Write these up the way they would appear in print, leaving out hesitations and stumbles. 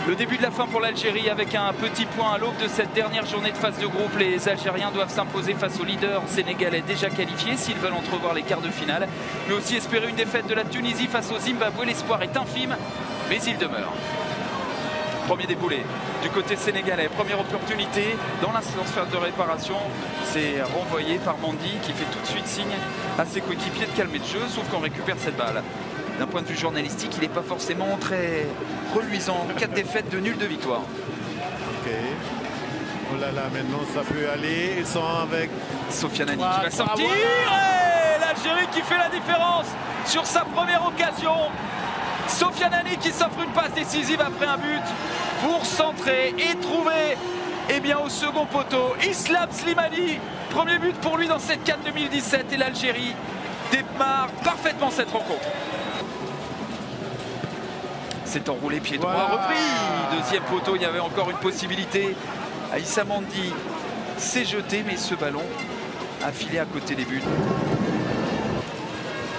Le début de la fin pour l'Algérie avec un petit point à l'aube de cette dernière journée de phase de groupe. Les Algériens doivent s'imposer face aux leaders sénégalais déjà qualifiés s'ils veulent entrevoir les quarts de finale. Mais aussi espérer une défaite de la Tunisie face au Zimbabwe. L'espoir est infime, mais il demeure. Premier déboulé du côté sénégalais. Première opportunité dans la phase de réparation. C'est renvoyé par Mendy qui fait tout de suite signe à ses coéquipiers de calmer le jeu, sauf qu'on récupère cette balle. D'un point de vue journalistique, il n'est pas forcément très reluisant. 4 défaites, 2 nuls, 2 victoires. Ok. Oh là là, maintenant ça peut aller. Ils sont avec Sofiane Hani qui va sortir. Et l'Algérie qui fait la différence sur sa première occasion. Sofiane Hani qui s'offre une passe décisive après un but pour centrer et trouver au second poteau Islam Slimani. Premier but pour lui dans cette CAN 2017 et l'Algérie démarre parfaitement cette rencontre. C'est enroulé pied droit, repris. Deuxième poteau, il y avait encore une possibilité. Aïssa Mendy s'est jeté, mais ce ballon a filé à côté des buts.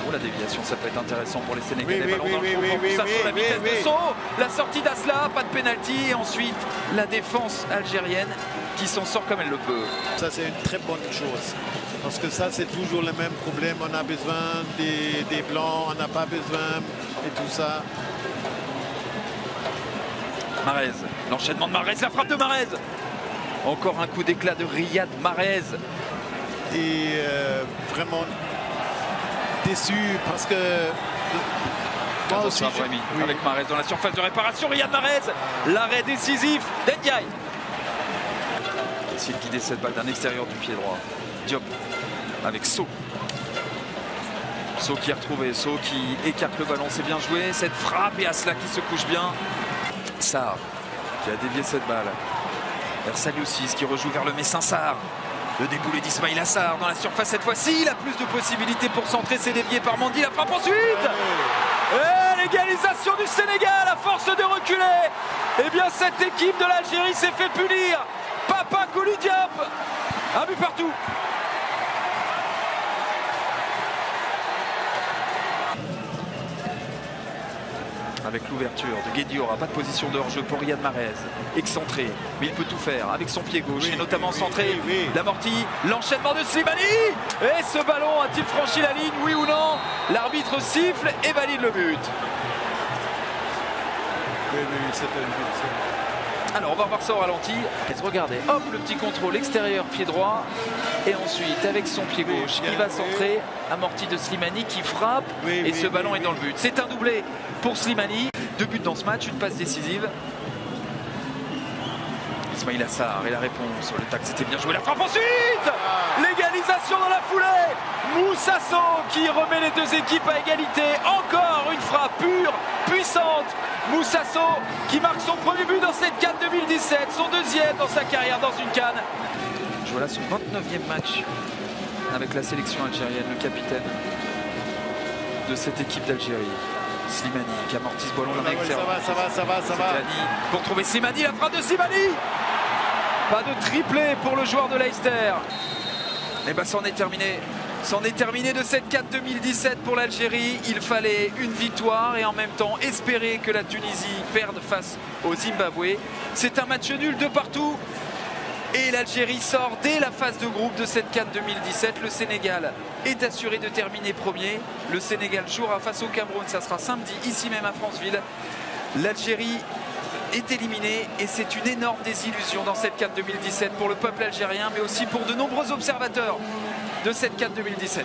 Oh, la déviation, ça peut être intéressant pour les Sénégalais. Ballon dans le fond, Moussasso, la vitesse de saut, la sortie d'Asla, pas de pénalty. Et ensuite, la défense algérienne qui s'en sort comme elle le peut. Ça, c'est une très bonne chose. Parce que ça, c'est toujours le même problème. On a besoin des blancs, on n'a pas besoin et tout ça. Mahrez, l'enchaînement de Mahrez, la frappe de Mahrez. Encore un coup d'éclat de Riyad Mahrez. Et vraiment déçu parce que moi aussi, avec Mahrez dans la surface de réparation. Riyad Mahrez, l'arrêt décisif d'Ndiaye. Essaye de guider cette balle d'un extérieur du pied droit. Diop avec So. So qui est retrouvé, So qui écarte le ballon, c'est bien joué. Cette frappe et Asla qui se couche bien. Sarr qui a dévié cette balle vers Salioucis qui rejoue vers le Messin Sarr. Le déboulé d'Ismaïl Assar dans la surface cette fois-ci. Il a plus de possibilités pour centrer, c'est dévié par Mendy. La frappe ensuite. Et l'égalisation du Sénégal à force de reculer. Eh bien cette équipe de l'Algérie s'est fait punir. Papa Kouli Diop. Un but partout. Avec l'ouverture de Guédiora, pas de position de hors-jeu pour Riyad Mahrez, excentré, mais il peut tout faire avec son pied gauche et notamment centré. L'amorti, l'enchaînement de Slimani et ce ballon a-t-il franchi la ligne, oui ou non? L'arbitre siffle et valide le but. Oui, c'était un but. Alors on va voir ça au ralenti. Regardez, hop, le petit contrôle extérieur, pied droit. Et ensuite, avec son pied gauche, il va centrer. Amorti de Slimani qui frappe. Et ce ballon est dans le but. C'est un doublé pour Slimani. 2 buts dans ce match, une passe décisive. Ismaïl Assar et la réponse. Le tac, c'était bien joué. La frappe ensuite. L'égalisation dans la foulée. Moussasso qui remet les deux équipes à égalité. Encore une frappe pure, puissante. Moussasso qui marque son premier but dans cette CAN 2017, son deuxième dans sa carrière dans une CAN. Voilà son 29e match avec la sélection algérienne, le capitaine de cette équipe d'Algérie. Slimani qui amortit ce ballon. Ça va. Pour trouver Slimani, la frappe de Slimani. Pas de triplé pour le joueur de Leicester. Et bien c'en est terminé. C'en est terminé de cette CAN 2017 pour l'Algérie. Il fallait une victoire et en même temps espérer que la Tunisie perde face au Zimbabwe. C'est un match nul de partout. Et l'Algérie sort dès la phase de groupe de cette CAN 2017. Le Sénégal est assuré de terminer premier. Le Sénégal jouera face au Cameroun. Ça sera samedi, ici même à Franceville. L'Algérie est éliminée et c'est une énorme désillusion dans cette CAN 2017 pour le peuple algérien, mais aussi pour de nombreux observateurs de cette CAN 2017.